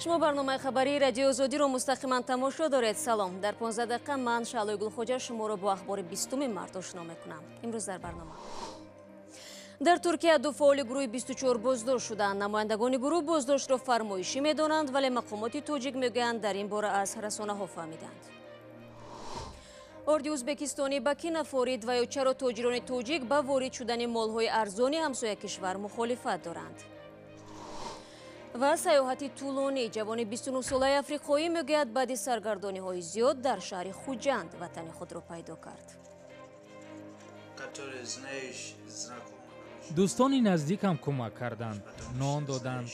شما برنامه خبری رادیو زودی رو مستقیما تماشا دارید. سلام. در 15 دقیقه من شعله گلخوجه شما رو با اخبار 20 مارس آشنا میکنم. امروز در برنامه در ترکیه دو فعال گروه 24 بازداشت شدند. نمایندگان گروه بازداشت را فرمایشی میدانند ولی مقامات توجیک میگویند در این باره از رسانه ها فهمیدند. اردی ازبکستانی با کی نفارید و یا چرا تاجیران توجیک با وارد شدن مالهای ارزانی همسایه کشور مخالفت دارند. و سیاحتی طولانی جوان 29 ساله افریقایی میگوید بعد سرگردانی های زیاد در شهر خوجند وطن خود را پیدا کرد. دوستانی نزدیکم کمک کردند، نان دادند.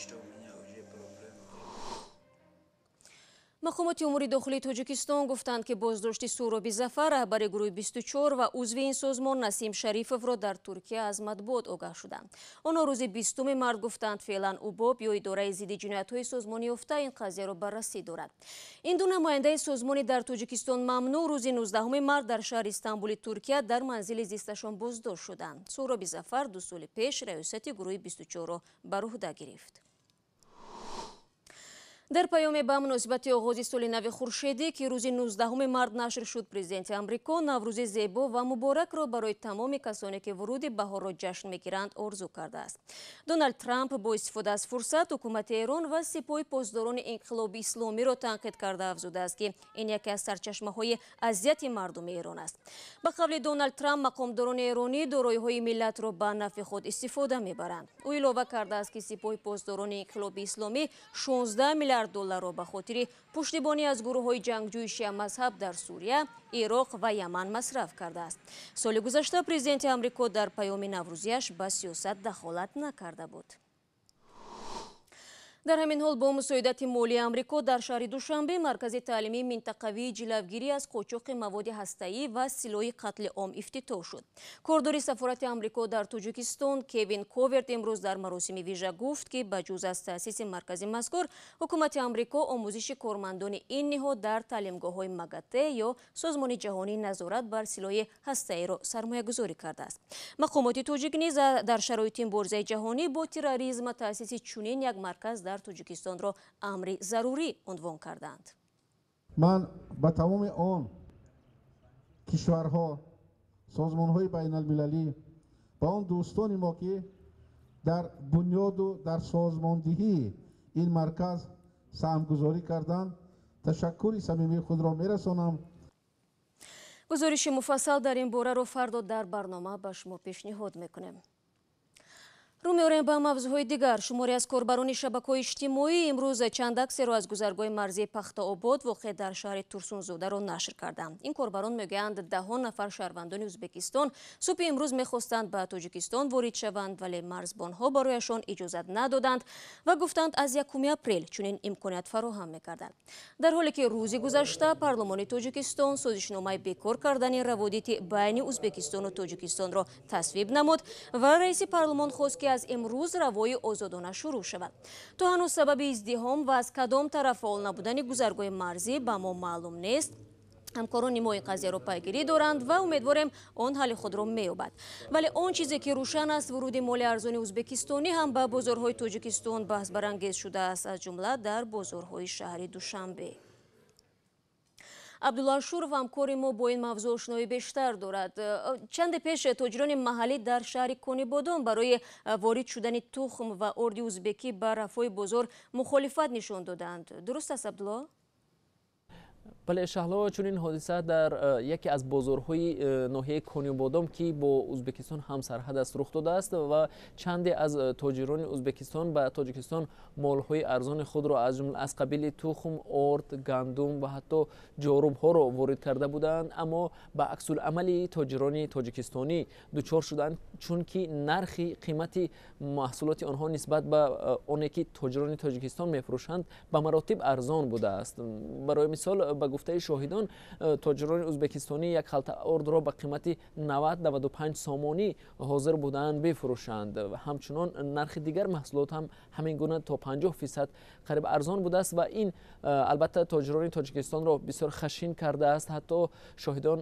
مقامات امور داخلی تاجیکستان گفتند که بازداشت سهرابی ظفر رهبر گروه 24 و عضو این سازمان نسیم شریفов را در ترکیه از مطبوعات آگاه شدند. آنها روز 20 مارس گفتند فعلا اوباب یا اداره ضد جنایت‌های سازمانی یافته این قضیه را بررسی دارد. این دو نماینده سازمانی در تاجیکستان ممنوع روز 19 مارس در شهر استانبول ترکیه در منزل زیستشان بازداشت شدند. سهرابی ظفر 2 سال پیش ریاست گروه 24 را بر عهده گرفت. در پیامی با مناسبت آغاز سال نو خورشیدی که روز 19 مارس نشر شد، پرزیدنت آمریکا نوروز زیبا و مبارک را برای تمام کسانی که ورود بهار را جشن میگیرند آرزو کرده است. دونالد ترامپ با استفاده از فرصت حکومت ایران و سپاه پاسداران انقلاب اسلامی را تنقید کرده افزوده است که این یکی از سرچشمه‌های اذیت مردم ایران است. به قول دونالد ترامپ مقامداران ایرانی دارایی‌های ملت را به نفع خود استفاده میبرند. او علاوه کرده است که سپاه پاسداران انقلاب اسلامی 16 میلیارد دلار را به خاطر پشتیبانی از گروه‌های جنگجوی شیعه مذهب در سوریه، عراق و یمن مصرف کرده است. سال گذشته پرزیدنت آمریکا در پیام نوروزیش به سیاست دخالت نکرده بود. در همین حال با مساعدت مولی آمریکا در شهر دوشنبه مرکز تعلیمی منطقوی جلوگیری از قاچاق مواد هسته‌ای و سلاح قتل عام افتتاح شد. کاردار سفارت آمریکا در تاجیکستان کوین کوورت امروز در مراسم ویژه گفت که بجز از تأسیس مرکز مذکور، حکومت آمریکا آموزش کارمندان این نهاد در تعلیمگاه‌های مگاته یا سازمان جهانی نظارت بر سلاح هسته‌ای را سرمایه‌گذاری کرده است. مقامات توجیک نیز در شرایط بورژه جهانی با تروریسم تأسیس چنین یک مرکز در تاجیکستان را امر ضروری عنوان کردند. من با تمام آن کشورها، سازمان‌های بین المللی با آن دوستان ما که در بنیاد و در سازماندهی این مرکز سهمگذاری کردند تشکر صمیمی خود را می‌رسانم. گزارش مفصل در این باره را فردا در برنامه به شما پیشنهاد میکنیم. رو می‌آوریم به موضوعهای دیگر. شماری از کاربران شبکه‌های اجتماعی امروز چند عکس را از گذرگاه مرزی پخت‌آباد واقع در شهر ترسونزاده را نشر کردند. این کاربران میگویند ده‌ها نفر شهروندان ازبکستان صبح امروز می‌خواستند به تاجیکستان وارد شوند ولی مرزبان‌ها برایشان اجازه ندادند و گفتند از 1 اپریل چنین امکانیت فراهم می‌کردند. در حالی که روزی گذشته پارلمان تاجیکستان سازشنامه بیکار کردن روابط بین ازبکستان و تاجیکستان را تصویب نمود و رئیس پارلمان خواست که از امروز روای آزادانه شروع شود. تا هنوز سبب ازدحام و از کدام طرف فعال نبودن گذرگاه مرزی به ما معلوم نیست. همکاران ما این قضیه را پیگیری دارند و امیدواریم آن حل خود را می‌یابد. ولی آن چیزی که روشن است ورود مال ارزانی ازبکستانی هم به بازارهای تاجیکستان بحث برانگیز شده است، از جمله در بازارهای شهر دوشنبه. عبدالله شورف همکار ما با این موضوع آشنایی بیشتر دارد. چند پیش تاجران محلی در شهر کنیبادان برای وارد شدن تخم و اردی ازبکی به رفاه بازار مخالفت نشان دادند. درست است عبدالله؟ بله شهلا، چون این حادثه در یکی از بازارهای ناحیه کنیبادان که با ازبکستان هم سرحد است رخ داده است و چندی از تاجران ازبکستان به تاجیکستان مالهای ارزان خود را از جمله از قبیل تخم، آرد، گندم و حتی جاروب ها را وارد کرده بودند، اما به عکس العمل تاجران تاجیکستانی دچار شدند چون که نرخ قیمت محصولات آنها نسبت به آنی که تاجران تاجیکستان میفروشند به مراتب ارزان بوده است. برای مثال به گفته شاهدان تاجران ازبکستانی یک خلطه ارد را به قیمت 90-95 سامانی حاضر بودند بفروشند و همچنان نرخ دیگر محصولات هم همین گونه تا 50% قریب ارزان بوده است و این البته تاجران تاجیکستان را بسیار خشین کرده است. حتی شاهدان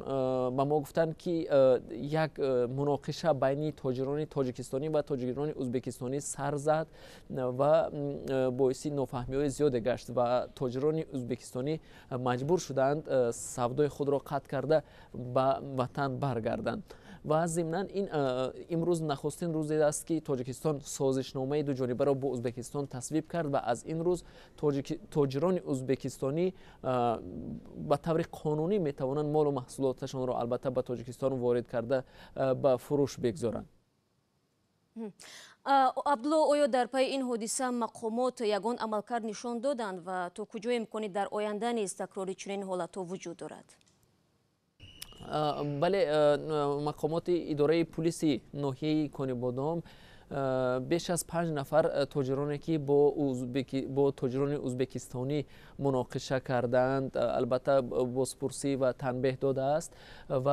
به ما گفتند که یک مناقشه بین تاجران تاجیکستانی و تاجران ازبکستانی سر زد و باعث نافهمی‌های زیاد گشت و تاجران ازبکستانی مجبور شدند سودای خود را قطع کرده به وطن برگردند. و ضمناً این امروز نخستین روزی است که تاجیکستان سازشنامه دو جانبه را با ازبکستان تصویب کرد و از این روز تاجران ازبکستانی به طور قانونی می توانند مال و محصولاتشان را البته به تاجیکستان وارد کرده به فروش بگذارند. عبدالله، آیا در پی این حادثه مقامات یگان عملکرد نشان دادند و تو کجا امکانی در آینده نیز تکراری چنین حالت‌ها وجود دارد؟ بله، مقامات اداره پلیس ناحیه کانیبادام بیش از 5 نفر تاجرانی که با تاجران ازبکستانی مناقشه کردند البته بازپرسی و تنبیه داده است و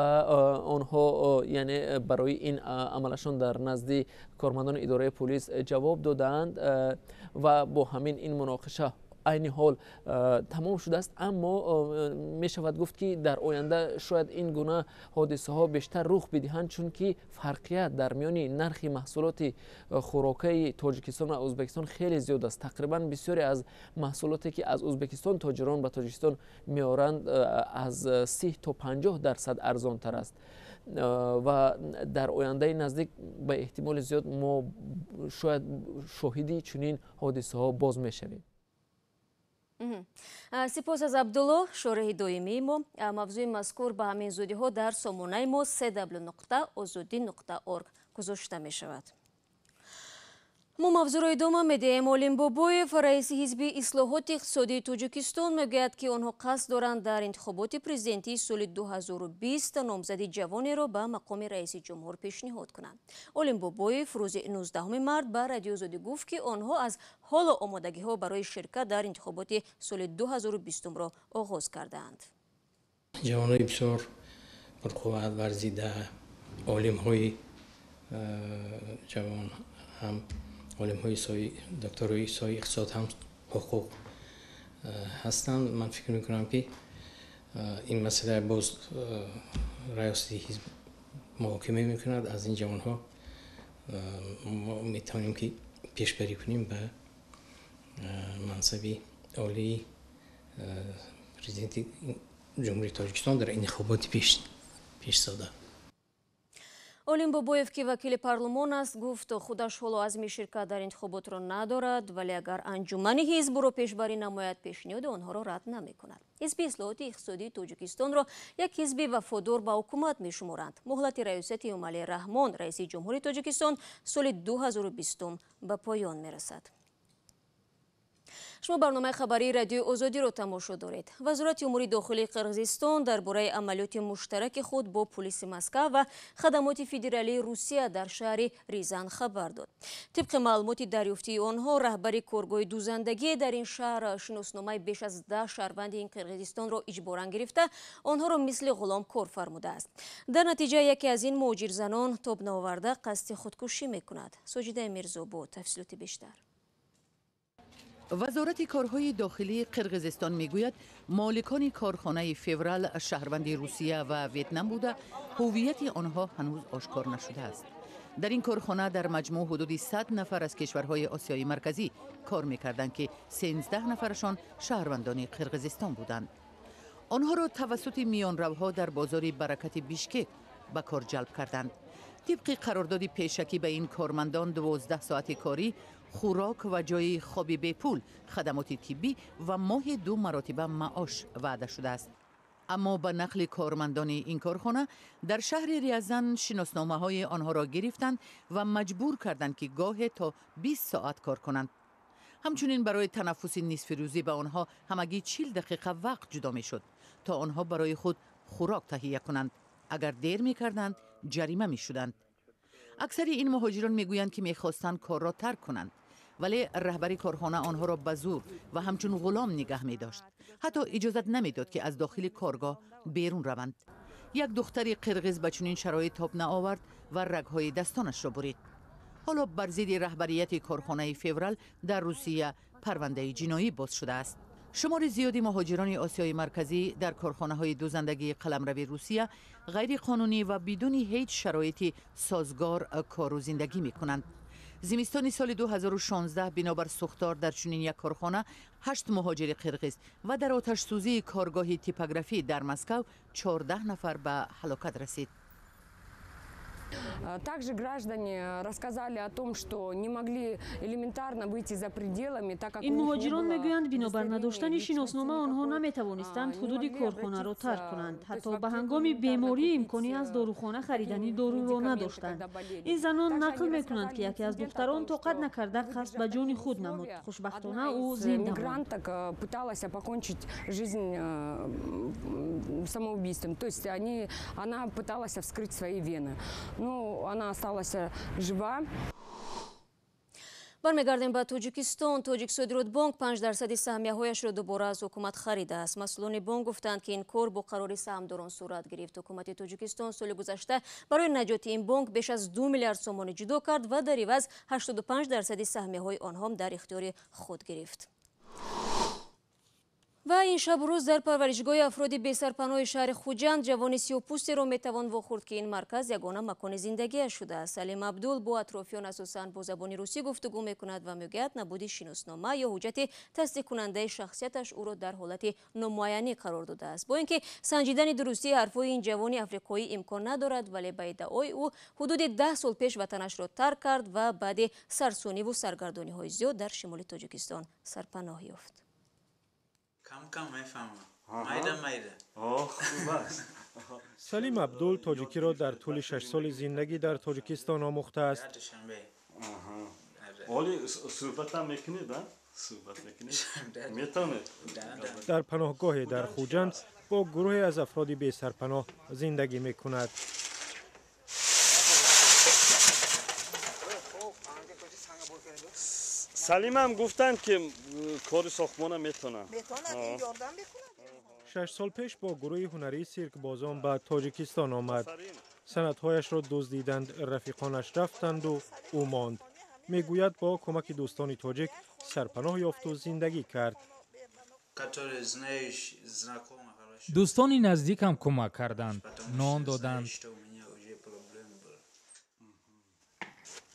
آنها یعنی برای این عملشان در نزد کارمندان اداره پلیس جواب دادند و با همین این مناقشه عین حال تمام شده است. اما می شود گفت که در آینده شاید این گونه حادثه ها بیشتر رخ بدهند، چون که فرقیت در میان نرخ محصولات خوراکی تاجیکستان و ازبکستان خیلی زیاد است. تقریبا بسیاری از محصولاتی که از ازبکستان تاجران به تاجیکستان میارند از 30 تا 50% ارزان تر است و در آینده نزدیک به احتمال زیاد ما شاید شاهدی چنین حادثه ها باز می شویم. سپاس از عبدالله، شارح دائمی ما. موضوع مذکور به همین زودی ها در سامانه ما www.azodi.org گذاشته می شود. ما موضوع را ادامه میدهیم. олим бобоев، раиси ҳизби ислоҳоти иқтисодии тоҷикистон, мегӯяд ки онҳо қасд доранд дар интихоботи президентии соли 2020 номзади ҷавонеро ба мақоми раиси ҷумҳур пешниҳод кунанд. олим бобоев рӯзи 19 март ба радио Озодӣ гуфт ки онҳо аз ҳоло омодагиҳо барои ширкат дар интихоботи соли 2020ро оғоз кардаанд. ҷавонҳои бисёр пурқувват варзида, олимҳои ҷавон ҳам олимҳои докторҳои соҳаи иқтисод ҳам ҳуқуқ ҳастанд. ман фикр мекунам ки ин масъала боз раёсати ҳизб муҳокима мекунад. аз ин ҷавонҳо мо метавонем ки пешбарӣ кунем ба мансаби олии президенти ҷумҳурии тоҷикистон дар интихоботи пешсода. олим бобоев ки вакили парлумон аст гуфт худаш ҳоло азми ширкат дар интихоботро надорад, вале агар анҷумани ҳизбро пешбарӣ намояд пешниҳоди онҳоро рад намекунад. ҳизби ислоҳоти иқтисодии тоҷикистонро як ҳизби вафодор ба ҳукумат мешуморанд. муҳлати раёсати Эмомалӣ Раҳмон раиси ҷумҳури Тоҷикистон соли 2020 ба поён мерасад. шумо барномаи хабарии радиои Озодиро тамошо доред. вазорати умури дохилии Қирғизистон дар бораи амалиёти муштараки худ бо полиси Москва ва хадамоти федералии Русия дар шаҳри Рязан хабар дод. тибқи маълумоти дарёфтии онҳо, раҳбари коргоҳи дӯзандагии дар ин шаҳр шиносномаи беш аз 10 шаҳрванди ин Қирғизистонро иҷборан гирифта, онҳоро мисли ғулом кор фармудааст. дар натиҷа яке аз ин муҳоҷирзанон тоб наоварда қасди худкушӣ мекунад. соҷидаи мирзо бо тафсилоти бештар. وزارت کارهای داخلی قرقیزستان میگوید مالکان کارخانه فورال شهروند روسیه و ویتنام بوده، هویت آنها هنوز آشکار نشده است. در این کارخانه در مجموع حدود 100 نفر از کشورهای آسیای مرکزی کار میکردند که 13 نفرشان شهروندان قرقیزستان بودند. آنها را توسط میانروها در بازار برکت بیشکک به کار جلب کردند. طبق قرارداد پیشکی به این کارمندان 12 ساعت کاری، خوراک و جای خوابی به پول، خدمات طبی و ماه 2 مراتب معاش وعده شده است. اما به نقل کارمندان این کارخانه در شهر ریزان شناسنامه های آنها را گرفتند و مجبور کردند که گاه تا 20 ساعت کار کنند. همچنین برای تنفس نصف روزی به آنها همگی 40 دقیقه وقت جدا می شد تا آنها برای خود خوراک تهیه کنند. اگر دیر می کردند جریمه می شدند. اکثر این مهاجران می گویند که می خواستند کار را ترک کنند، ولی رهبری کارخانه آنها را به زور و همچون غلام نگه می داشت. حتی اجازت نمیداد که از داخل کارگاه بیرون روند. یک دختری قرغیز به چنین شرایط تاب نآورد و رگهای دستانش را برید. حالا بر ضد رهبریت کارخانه فورال در روسیه پرونده جنایی باز شده است. شمار زیادی مهاجران آسیای مرکزی در کارخانه‌های دوزندگی قلمرو روسیه غیر قانونی و بدون هیچ شرایط سازگار کار و زندگی می‌کنند. زمستان سال 2016 بنابر سوختار در چنین یک کارخانه 8 مهاجر قرغیز و در آتش سوزی کارگاه تیپوگرافی در مسکو 14 نفر به هلاکت رسید. Также граждане рассказали о том, что не могли элементарно выйти за пределами, так как این مهاجران میگویند بنابر نداشتن شناسنامه آنها نمیتوانستند حدود کارخانه را ترک کنند. حتی به هنگام بیماری امکانی از داروخانه خریدنی دارو را نداشتند. این زنان نقل میکنند که یکی از دختران طاقت نکرده قصد به جان خود نمود. خوشبختانه او زنده ماند. пыталась покончить жизнь самоубийством. То есть она пыталась вскрыть свои вены. Ну, она осталась жива. برمیگردیم به تاجیکستان. تاجیک صادرات بانک 5% سهمیه‌هایش را دوباره از حکومت خریده است. مسئولان بانک گفتند که این کار با قرار سهامداران صورت گرفت. حکومت تاجیکستان سال گذشته برای نجات این بانک بیش از 2 میلیارد سوم جدا کرد و در عوض 85% سهمیه‌های آنها در اختیار خود گرفت. و این شب روز در پرورشگاه افراد بی‌سرپناه شهر خوجند جوان سیاه‌پوستی را میتوان واخورد که این مرکز یگانه مکان زندگی شده است. سلیم عبدول با اطرافیان اساساً با زبان روسی گفتگو میکند و میگوید نبود شناسنامه یا حجت تصدیق کننده شخصیتش او را در حالت نامعینی قرار داده است. با اینکه سنجیدن درستی حرفهای این جوان افریقایی امکان ندارد، ولی به ادعای او حدود 10 سال پیش وطنش را ترک کرد و بعد سرسونی و سرگردانی‌های زیاد در شمال تاجیکستان سرپناه یافت. کم میفهمم. مایده. خوب است. سلیم عبدول تاجیکی را در طول 6 سال زندگی در تاجیکستان آموخته است. ولی صحبت هم میکنید؟ صحبت میکنید؟ میتونید؟ در پناهگاه در خوجند با گروهی از افراد بی سرپناه زندگی میکند. سلیم هم گفتند که کار ساختمان میتونن. این یاردم بکنن. 6 سال پیش با گروه هنری سیرک بازان به تاجیکستان آمد. سندهایش را دزدیدند، رفیقانش رفتند و او ماند. میگوید با کمک دوستان تاجیک سرپناه یافت و زندگی کرد. دوستانی نزدیکم کمک کردند، نان دادند.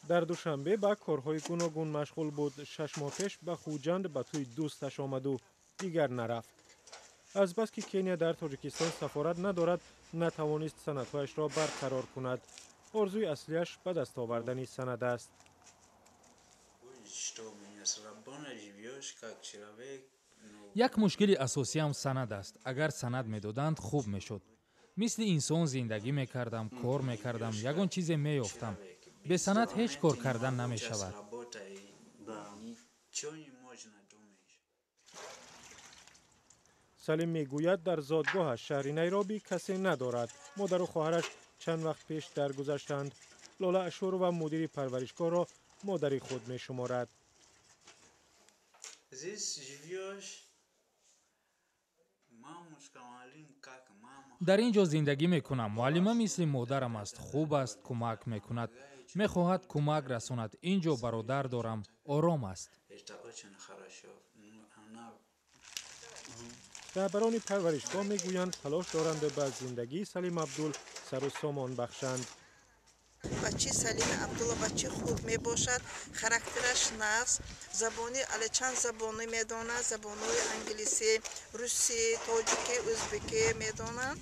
در دوشنبه به کارهای گوناگون مشغول بود. 6 ماه پیش به خوجند به توی دوستش آمد و دیگر نرفت. از بس که کنیا در تاجیکستان سفارت ندارد، نتوانست سندهایش را برقرار کند. آرزوی اصلیش به دست آوردن سند است. یک مشکل اساسی هم سند است. اگر سند میدادند خوب میشد. مثل انسان زندگی میکردم، کار میکردم، یگان چیز میافتم. به سند هیچ کار کردن نمی شود. سلیم میگوید در زادگاهش شهر نیروبی کسی ندارد. مادر و خواهرش چند وقت پیش درگذشتند. لاله اشور و مدیر پرورشگاه را مادری خود می شمارد. در اینجا زندگی میکنم. معلمه مثل مادرم است. خوب است، کمک میکند. میخواهد کمک رساند. اینجا برادر دارم. آرام است. رهبران پرورشگاه میگویند تلاش دارند به زندگی سلیم عبدول سر و سامان بخشند. بچه سلیم عبدول بچه خوب می باشد، خاراکترش نقص، زبانی چند زبانی میداند، زبانهای انگلیسی، روسی، تاجیکی، ازبکی میدانند.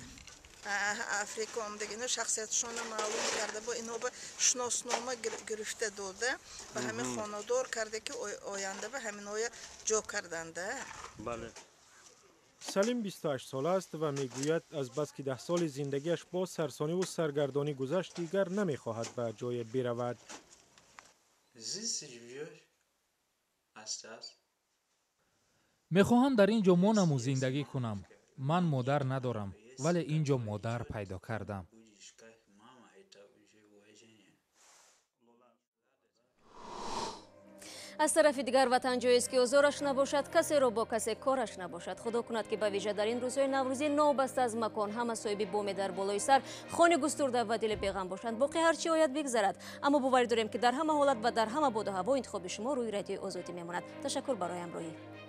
افریقا دیگه شخصیتشون معلوم کرده، با اینها به شناسنامه گرفته داده و همین خانه‌دار کرده که آینده به همین های جا کردنده. بله. سلیم 28 سال است و میگوید از بس که 10 سال زندگیش با سرسانی و سرگردانی گذشت دیگر نمیخواهد به جای برود. میخواهم در اینجا مانم و زندگی کنم. من مادر ندارم، ولی اینجا مادر پیدا کردم. аз тарафи дигар ватан ҷоест ки озораш набошад, касеро бо касе кораш набошад. худо кунад ки ба виҷа дар ин рӯзҳои наврӯзӣ нобаста аз макон ҳама соҳиби боме дар болои сар, хони густурда ва дили беғам бошанд. боқӣ ҳарчи ояд бигзарад, аммо боварӣ дорем ки дар ҳама ҳолат ва дар ҳама боду ҳаво интихоби шумо рӯи радиои озодӣ мемонад. ташаккур барои ҳамроҳӣ.